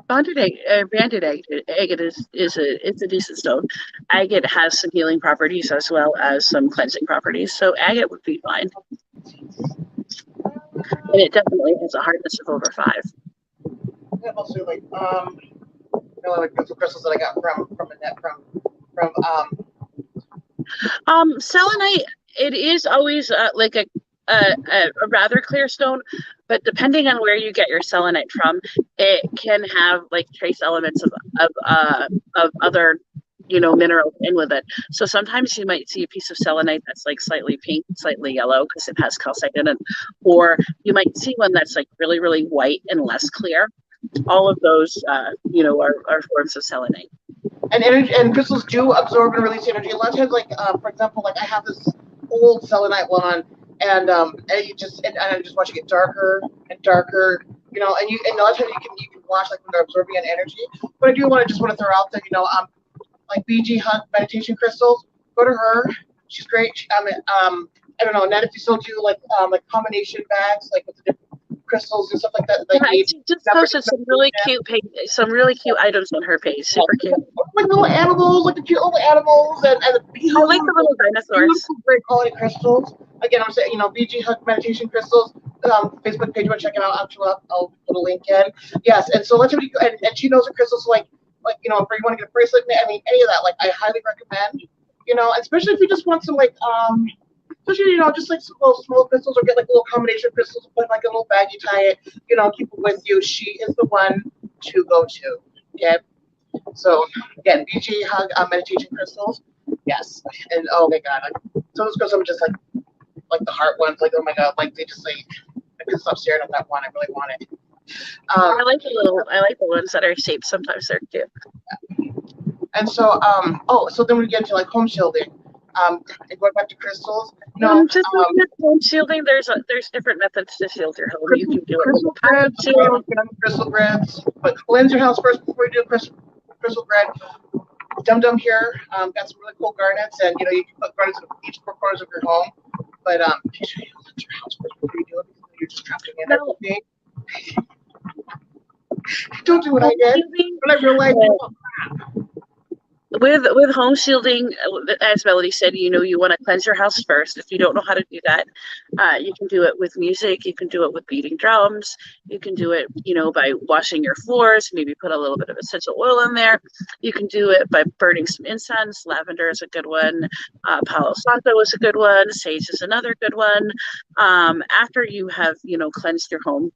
Banded agate is a decent stone. Agate has some healing properties as well as some cleansing properties, so agate would be fine. And it definitely has a hardness of over 5. Yeah, also like like crystals that I got from the net from selenite. It is always like a rather clear stone, but depending on where you get your selenite from, it can have like trace elements of other, you know, minerals in with it. So sometimes you might see a piece of selenite that's like slightly pink, slightly yellow because it has calcite in it, or you might see one that's like really, really white and less clear. All of those, you know, are forms of selenite. And energy and crystals do absorb and release energy. A lot of times, like for example, like I have this old selenite one, and I'm just watching it darker and darker, you know. And a lot of times you can watch like when they're absorbing an energy. But I do want to throw out that, you know, like BG Hug meditation crystals. Go to her. She's great. I don't know, Ned, if you still do like combination bags, like with the different crystals and stuff like that. Like she just posted some really cute items on her page. Super cute. Like little animals, like the cute little animals, and the I like the little dinosaurs. Great quality crystals. Again, I'm saying, you know, BG Hug meditation crystals. Facebook page, check it out. I'll put a link in. Yes, and so let's and she knows the crystals, like you know, if you want to get a bracelet, I mean, any of that, like I highly recommend. You know, especially if you just want some like especially, you know, just like some little small crystals, or get like little combination crystals, put like a little baggie, tie it, you know, keep it with you. She is the one to go to. Okay. So again, BG Hug meditation crystals. Yes. And oh my god, like some of those crystals are just like the heart ones, like oh my god, like they just like I couldn't stop staring at that one. I really want it. I like the ones that are shaped. Sometimes they're cute. And so so then we get to like home shielding. And going back to crystals, just home shielding. There's different methods to shield your home. You can do it crystal grids, but cleanse your house first before you do a crystal grid. Dum Dum here got some really cool garnets, and you know you can put garnets in each 4 corners of your home. But make sure you cleanse your house first before you do it, because you're just trapping in everything. don't do what I did. But I realized, with home shielding, as Melody said, you want to cleanse your house first. If you don't know how to do that, you can do it with music. You can do it with beating drums. You can do it, by washing your floors. Maybe put a little bit of essential oil in there. You can do it by burning some incense. Lavender is a good one. Palo Santo is a good one. Sage is another good one. After you have, cleansed your home,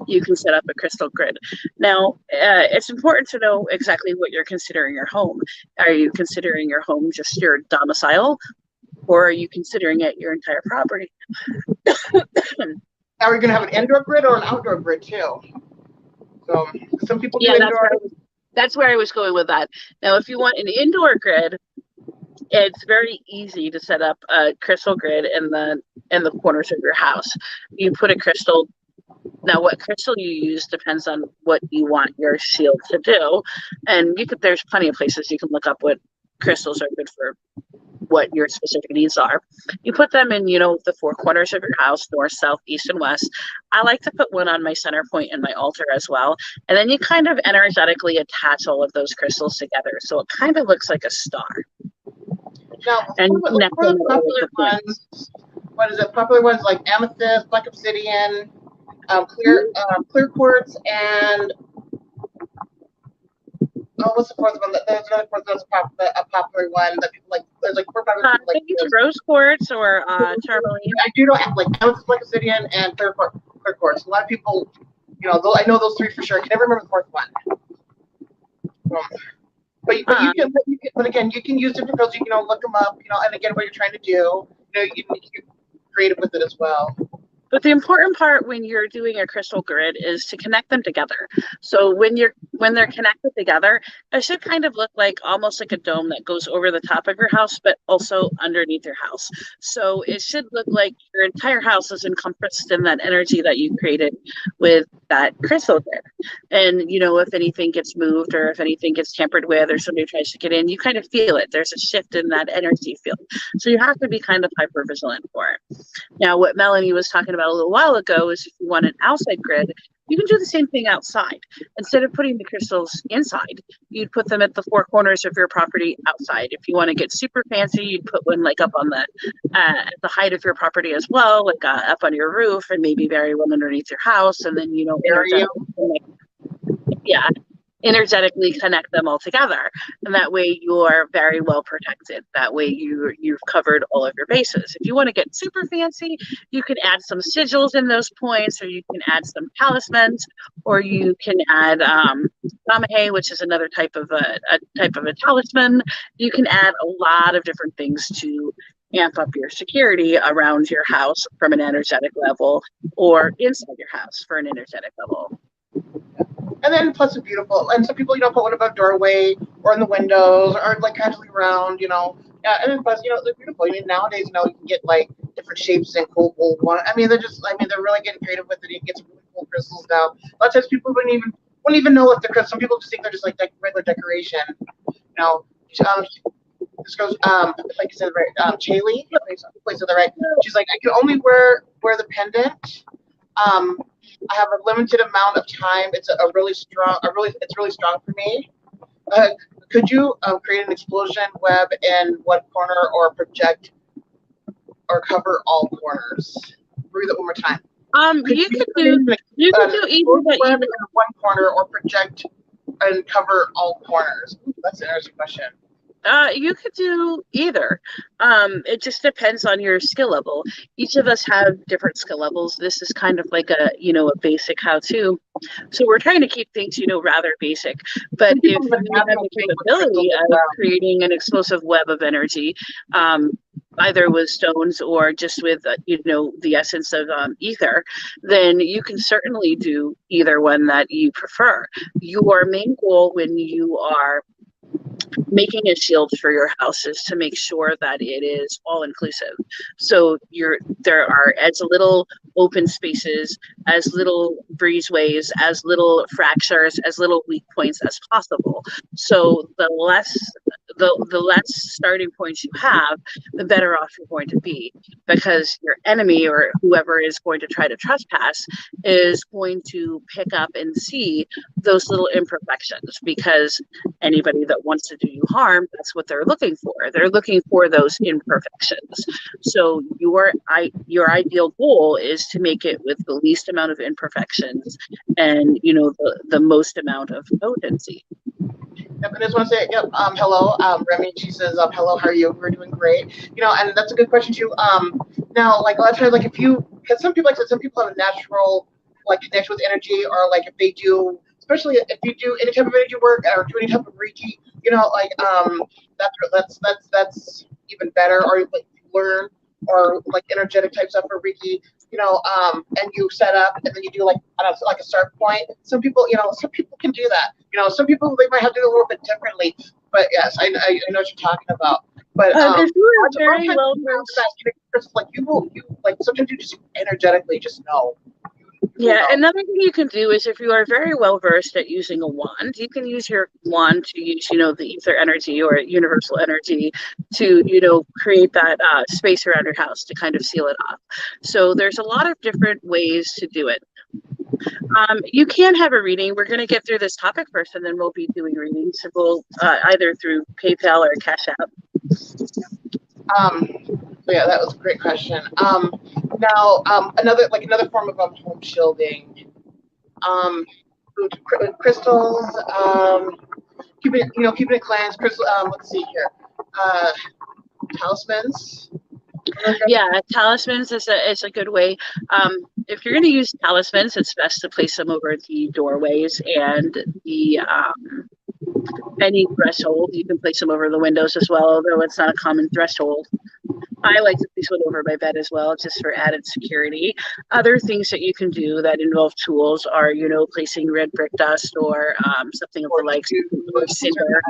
you can set up a crystal grid. Now, it's important to know exactly what you're considering your home. Are you considering your home just your domicile, or are you considering it your entire property? Are we going to have an indoor grid or an outdoor grid too? So some people do indoor. That's where I was going with that. Now, if you want an indoor grid, it's very easy to set up a crystal grid in the corners of your house. You put a crystal. Now, what crystal you use depends on what you want your shield to do, and there's plenty of places you can look up what crystals are good for, what your specific needs are. You put them in, the four corners of your house, north, south, east, and west. I like to put one on my center point in my altar as well, and then you kind of energetically attach all of those crystals together, so it kind of looks like a star. Now, and popular ones, what is it? Popular ones like amethyst, black obsidian, clear quartz, and what's the fourth one? There's another fourth that's a popular one that people like. There's like four popular people like rose quartz or tourmaline. I do know like amethyst, black obsidian, and clear quartz. A lot of people, I know those three for sure. I can never remember the fourth one. But again, you can use different colors. You can look them up. And again, what you're trying to do, you can get creative with it as well. But the important part when you're doing a crystal grid is to connect them together. So when they're connected together, it should kind of look like almost like a dome that goes over the top of your house, but also underneath your house. So it should look like your entire house is encompassed in that energy that you created with that crystal grid. And, if anything gets moved or if anything gets tampered with or somebody tries to get in, you kind of feel it. There's a shift in that energy field. So you have to be kind of hyper vigilant for it. Now, what Melanie was talking about a little while ago is if you want an outside grid, you can do the same thing outside. Instead of putting the crystals inside, you'd put them at the four corners of your property outside. If you want to get super fancy, you'd put one like up on at the height of your property as well, like up on your roof, and maybe bury one underneath your house, and then energetically connect them all together, and that way you're very well protected. That way you've covered all of your bases. If you want to get super fancy, you can add some sigils in those points, or you can add some talismans, or you can add namahe, which is another type of a talisman. You can add a lot of different things to amp up your security around your house from an energetic level, or inside your house for an energetic level. And then plus it's beautiful. And some people, put one above doorway or in the windows or like casually around, Yeah, and then plus, they're beautiful. Nowadays, you can get like different shapes and cool one. They're really getting creative with it. You can get some really cool crystals now. A lot of times people wouldn't even know if they're crystals. Some people just think they're just like regular decoration. This goes, like you said, right? Chaylee, place it right. She's like, I can only wear the pendant. I have a limited amount of time. It's it's really strong for me. Could you create an explosion web in one corner or project or cover all corners? Read that one more time. You could do either web in one corner or project and cover all corners. That's an interesting question. You could do either. It just depends on your skill level. Each of us have different skill levels. This is kind of like a basic how-to. So we're trying to keep things, rather basic. But if you have the capability of creating an explosive web of energy, either with stones or just with, the essence of ether, then you can certainly do either one that you prefer. Your main goal when you are making a shield for your house is to make sure that it is all inclusive. So there are as little open spaces, as little breezeways, as little fractures, as little weak points as possible. So the the less starting points you have, the better off you're going to be, because your enemy or whoever is going to try to trespass is going to pick up and see those little imperfections, because anybody that wants to do you harm, that's what they're looking for. They're looking for those imperfections. So your ideal goal is to make it with the least amount of imperfections and the most amount of potency. Yep, I just want to say, yep, hello, Remy, she says, hello, how are you? We're doing great. And that's a good question too. Now, like a lot of times, like because some people, like I said, some people have a natural, like, connection with energy, or like if they do, especially if you do any type of energy work or do any type of Reiki, like, that's even better, or like learn, or like energetic type stuff for Reiki, and you set up, and then you do like, I don't know, like a start point. Some people, some people can do that. Some people, they might have to do it a little bit differently. But yes, I know what you're talking about. But if you are very well versed, like you like sometimes you just energetically just know. Yeah, another thing you can do is, if you are very well versed at using a wand, you can use your wand to use, the ether energy or universal energy to, create that space around your house to kind of seal it off. So there's a lot of different ways to do it. You can have a reading. We're going to get through this topic first, and then we'll be doing readings. So we'll either through PayPal or Cash App. So yeah, that was a great question. Now, another form of home shielding, crystals, keeping it cleansed. Crystal. Let's see here. Talismans. Yeah, talismans is a good way. If you're going to use talismans, it's best to place them over the doorways and the any threshold. You can place them over the windows as well, although it's not a common threshold. I like to place one over my bed as well, just for added security. Other things that you can do that involve tools are, placing red brick dust or something of the like, or cinder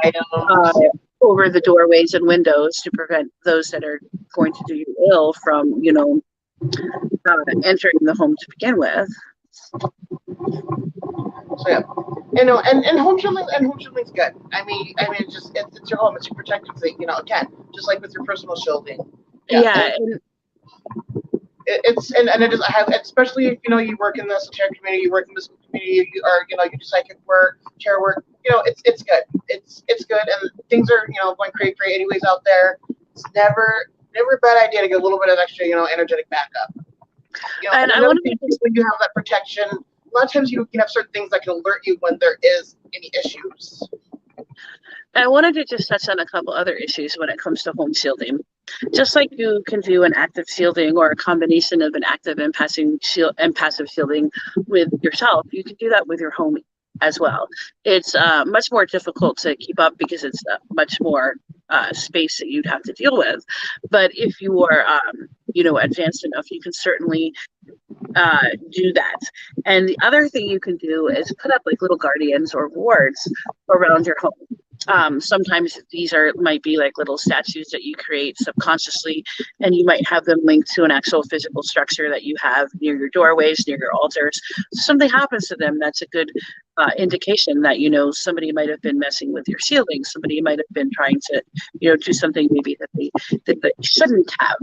over the doorways and windows to prevent those that are going to do you ill from, entering the home to begin with. So yeah, and home shielding's good. I mean, it's your home, it's your protective thing. Again, just like with your personal shielding. Yeah. And it is, I have, especially if you work in the esoteric community, you work in this community, you do psychic work, tarot work. It's good. It's good, and things are going great anyways out there. It's never a bad idea to get a little bit of extra energetic backup. And I want to when you have that protection, a lot of times you can have certain things that can alert you when there is any issues. I wanted to just touch on a couple other issues when it comes to home shielding. Just like you can do an active shielding or a combination of an active and passive shielding with yourself, you can do that with your home as well. It's much more difficult to keep up because it's much more space that you'd have to deal with. But if you are, advanced enough, you can certainly do that. And the other thing you can do is put up like little guardians or wards around your home. Sometimes these might be like little statues that you create subconsciously, and you might have them linked to an actual physical structure that you have near your doorways, near your altars. So something happens to them, that's a good indication that somebody might have been messing with your shielding. Somebody might have been trying to do something maybe that they shouldn't have.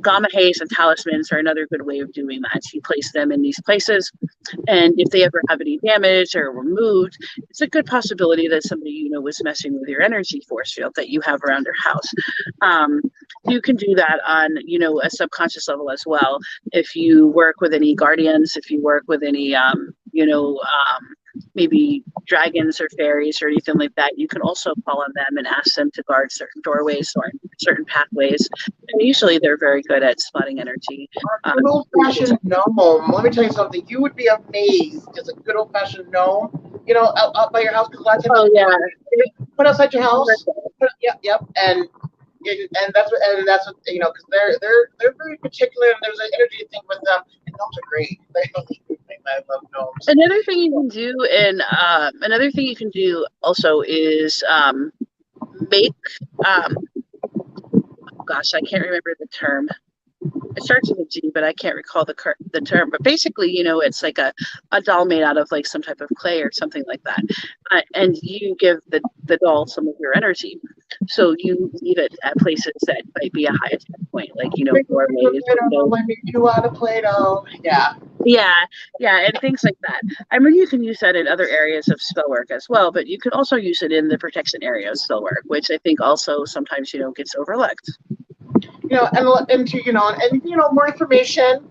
Gamma haze and talismans are another good way of doing that. You place them in these places, and if they ever have any damage or were moved, it's a good possibility that somebody was messing with your energy force field that you have around your house. You can do that on a subconscious level as well. If you work with any guardians, if you work with any maybe dragons or fairies or anything like that, you can also call on them and ask them to guard certain doorways or certain pathways. And usually they're very good at spotting energy. Good old-fashioned gnome. Let me tell you something. You would be amazed. It's a good old-fashioned gnome, out by your house. Because a lot of times, put outside your house. Yep. And that's what because they're very particular, and there's an energy thing with them. And gnomes are great. I love gnomes. Another thing you can do also is make gosh, I can't remember the term. it starts with a G, but I can't recall the term. But basically, it's like a doll made out of like some type of clay or something like that, and you give the doll some of your energy. So you leave it at places that might be a high attack point, like doorways, windows. Let me do out of Play-Doh. Yeah. Yeah, yeah, and things like that. I mean, you can use that in other areas of spell work as well, but you could also use it in the protection area of spell work, which I think also sometimes gets overlooked. And more information,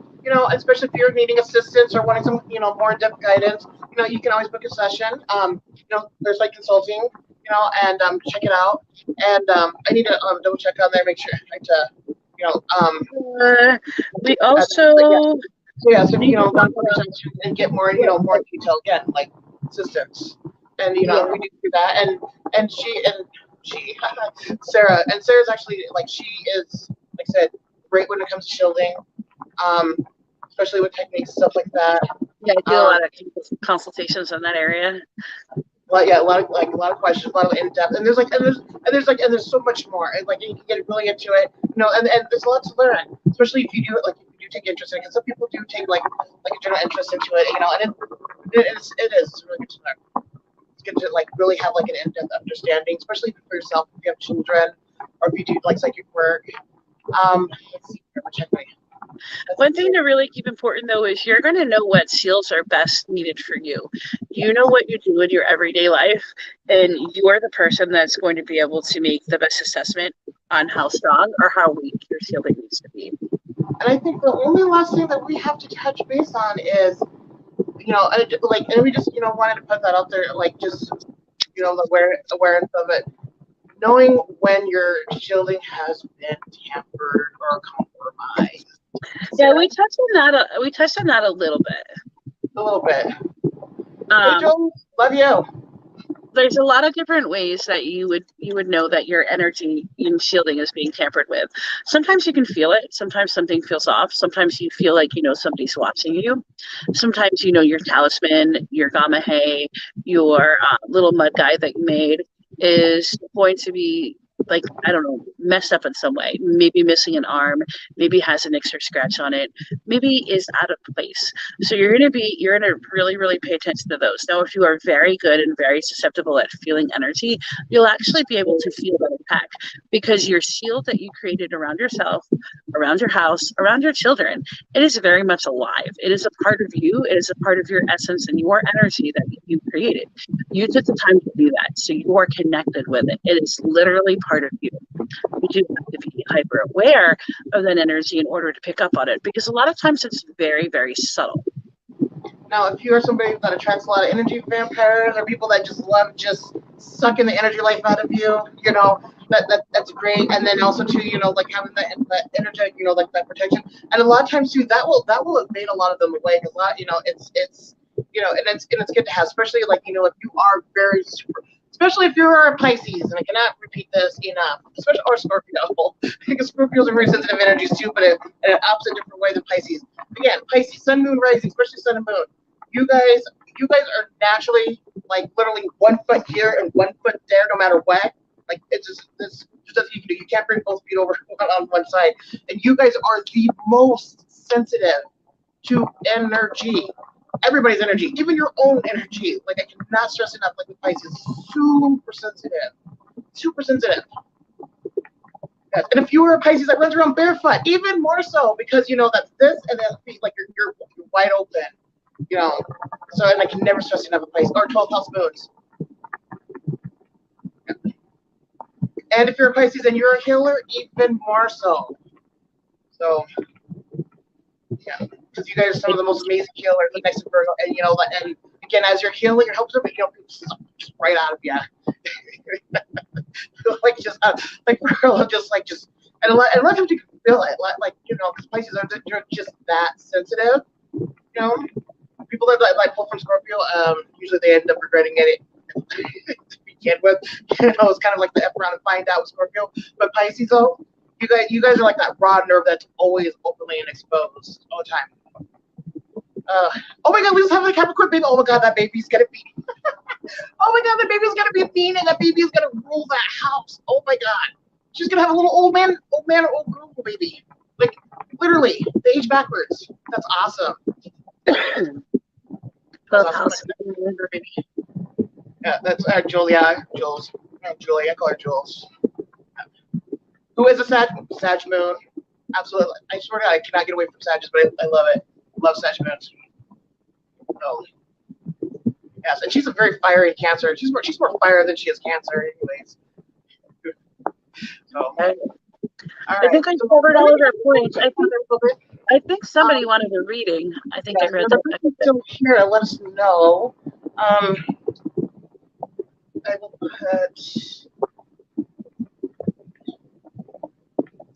especially if you're needing assistance or wanting some, more in-depth guidance, you can always book a session. There's like consulting, and check it out. And I need to double check on there, make sure We yeah. also So yeah, so and get more, more detail again, like assistance, and we do that, and she Sarah's actually like she is like I said great when it comes to shielding, especially with techniques stuff like that. Yeah, I do a lot of consultations in that area. A lot of questions, a lot of in depth, and there's so much more. And like you can get really into it, and there's a lot to learn, especially if you do it, like if you do take interest in it. Because some people do take like a general interest into it, and it is really good to learn. It's good to like really have like an in-depth understanding, especially for yourself if you have children or if you do like psychic work. Let's see, check my. One thing to really keep important, though, is you're going to know what seals are best needed for you. You know what you do in your everyday life, and you are the person that's going to be able to make the best assessment on how strong or how weak your sealing needs to be. And I think the only last thing that we have to touch base on is, and we just, wanted to put that out there, like just, the awareness of it. Knowing when your shielding has been tampered or compromised. Yeah, we touched on that. We touched on that a little bit. A little bit. Hey, Joe, love you. There's a lot of different ways that you would know that your energy in shielding is being tampered with. Sometimes you can feel it. Sometimes something feels off. Sometimes you feel like somebody's watching you. Sometimes your talisman, your gamahe, your little mud guy that you made is going to be like, I don't know, messed up in some way, maybe missing an arm, maybe has an extra scratch on it, maybe is out of place. So you're going to really, really pay attention to those. Now, if you are very good and very susceptible at feeling energy, you'll actually be able to feel that attack because your shield that you created around yourself, around your house, around your children, it is very much alive. It is a part of you. It is a part of your essence and your energy that you created. You took the time to do that. So you are connected with it. It is literally part of you. You do have to be hyper aware of that energy in order to pick up on it because a lot of times it's very, very subtle. Now, if you are somebody that attracts a lot of energy vampires or people that just love just sucking the energy life out of you, that's great. And then also too, like having that energetic, like that protection. And a lot of times too, that will evade a lot of them away. A lot, it's and it's good to have, especially like if you are very super. Especially if you're a Pisces, and I cannot repeat this enough, especially or Scorpio, because Scorpios are very sensitive energies too, but in an opposite different way than Pisces. Again, Pisces, Sun, Moon, Rising, especially Sun and Moon. You guys are naturally like literally 1 foot here and 1 foot there, no matter what. Like it's just you can do. You can't bring both feet over on one side, and you guys are the most sensitive to energy. Everybody's energy, even your own energy. Like I cannot stress enough. Like the Pisces, super sensitive, super sensitive. Yes. And if you were a Pisces that runs around barefoot, even more so because that's this and then feet like you're wide open. So and I can never stress enough a Pisces or 12th house moons. And if you're a Pisces and you're a healer, even more so. So yeah, because you guys are some of the most amazing healers, next to Virgo, and and again, as you're healing, you're helping them, just right out of you, like Virgo, and a lot of times you can feel it, like because Pisces are just that sensitive, People that pull from Scorpio, usually they end up regretting it to begin with. It's kind of like the F around and find out with Scorpio, but Pisces, though. You guys are like that raw nerve that's always openly and exposed all the time. Oh my God, we just have a Capricorn baby. Oh my God, that baby's gonna be. Oh my God, that baby's gonna be mean, and that baby's gonna rule that house. Oh my God, she's gonna have a little old man or old girl baby. Like literally, they age backwards. That's awesome. That's awesome. Yeah, that's Julia. Jules. Julie. I call her Jules. Who is a Sag Moon? Absolutely. I swear to God, I cannot get away from Sages, but I love it. Love Sag Moons. Oh. Yes, and she's a very fiery Cancer. She's more fire than she is Cancer, anyways. So, all right. I think I covered all of our points. I think somebody wanted a reading. I think I read that. Still here. Let us know. I will put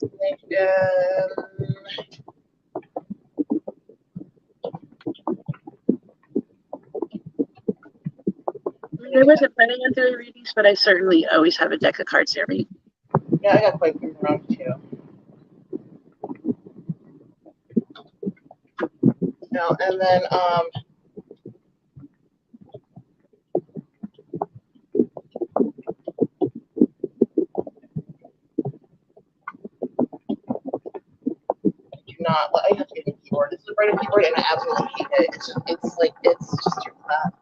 LinkedIn. I wasn't planning on doing readings, but I certainly always have a deck of cards near me. Yeah, I got quite a few around too. No, and then not. I have to get a keyboard. This is a brand new keyboard, and I absolutely hate it. It's just too flat.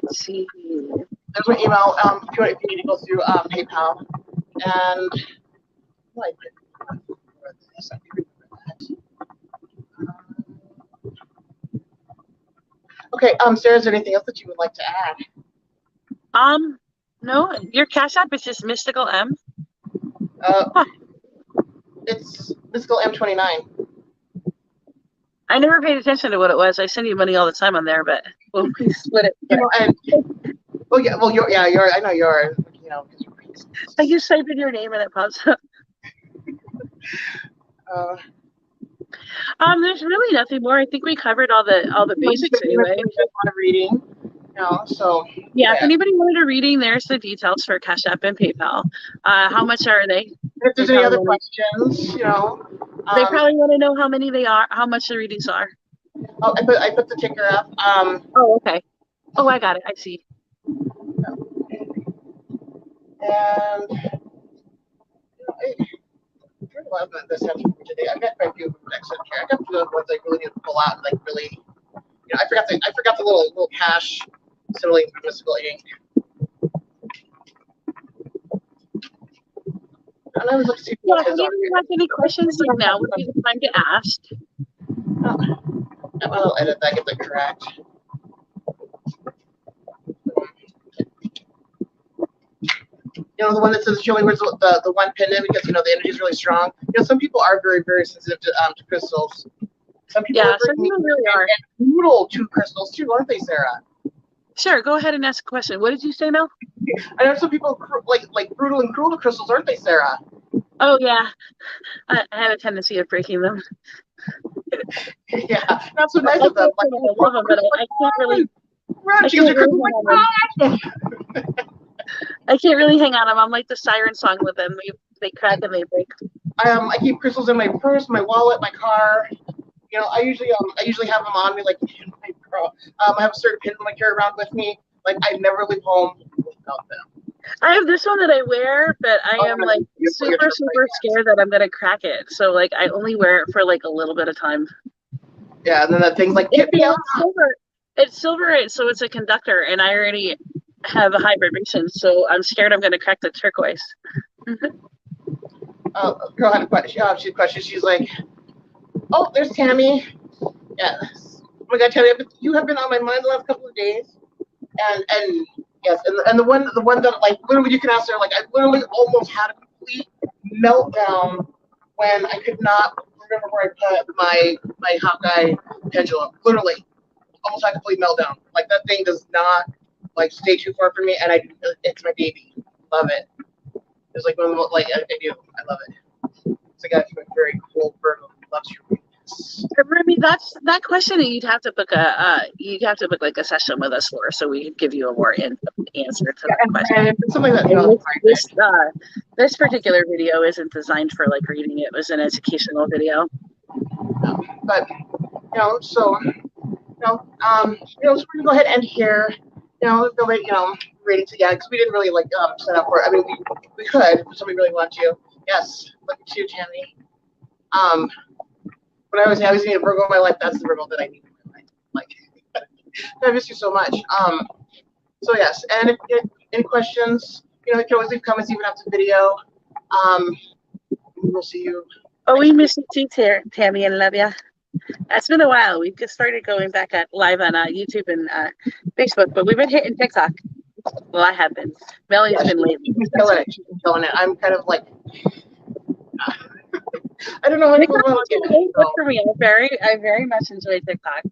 Let's see. There's my email. If you need to go through PayPal, and okay. Sarah, is there anything else that you would like to add? No. Your Cash App is just Mystical M. It's Mystical M29. I never paid attention to what it was. I send you money all the time on there, but we'll split it. You know, and you're. I know you're. You know, I just type in your name and it pops up. There's really nothing more. I think we covered all the basics anyway. Reading. So yeah, if anybody wanted a reading, there's the details for Cash App and PayPal. How much are they? If there's any other questions, they probably want to know how many they are, how much the readings are. Oh, I put the ticker up. Oh, okay. Oh, I got it. I see. And I love this today. I've got quite a few decks in here. I got a few ones I really need to pull out and really. I forgot the little cash similarly mystical ink. And I was looking to see if anybody has any questions, like now would be the time to ask. I'll edit that, get that correct. The one that says showing where's the one pendant because the energy is really strong. Some people are very, very sensitive to crystals. Some people really are. Brutal to crystals too, aren't they, Sarah? Sure, go ahead and ask a question. What did you say, Mel? I know some people like brutal and cruel to crystals, aren't they, Sarah? Oh yeah, I have a tendency of breaking them. Yeah, not so nice of them. I love them, but I can't really. I can't really hang on them. I'm like the siren song with them. They crack and they break. I keep crystals in my purse, my wallet, my car. I usually have them on me, like in my I have a certain pin that I carry around with me. Like I never leave home without them. I have this one that I wear, but I am like super scared that I'm gonna crack it. So like I only wear it for like a little bit of time. Yeah, and then that thing's like get me out. It's silver, so it's a conductor, and I already have a high vibration, so I'm scared I'm gonna crack the turquoise. Girl had a question. She's like, "Oh, there's Tammy." Yes. Oh my God, Tammy, you have been on my mind the last couple of days, and yes, and the one that like literally you can ask her, like I literally almost had a complete meltdown when I could not remember where I put my Hawkeye pendulum. Literally, almost had a complete meltdown. Like that thing does not like stay too far from me, and it's my baby. Love it. It's like one of the I do. I love it. It's a guy from a very cool Virgo who loves you. Remy, that question that you'd have to book like a session with us for, so we could give you a more in-depth answer to that question. And something that this particular video isn't designed for like reading. It was an educational video. But so so we're gonna go ahead and end here. Reading together because we didn't really set up for it. I mean, we could if somebody really wanted to. Yes, look at you, Tammy. When I was being a Virgo in my life, that's the Virgo that I need in my life. Like, I miss you so much. So yes, and if any questions, you can always leave comments even after the video. We'll see you. Oh, we miss you too, Tammy, and love ya. It's been a while. We've just started going back at live on YouTube and Facebook, but we've been hitting TikTok. Well, I have been. Melanie's been lately. She's been killing it. She's been killing it. I'm kind of like, I don't know how to feel about it. Really good for me. I very much enjoy TikTok.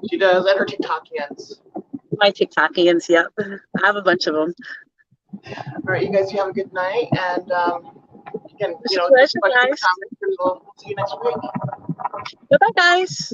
She does, and her TikTokians. My TikTokians, yep. I have a bunch of them. All right, you guys, you have a good night, and again, Pleasure, guys. We'll see you next week. Bye, guys.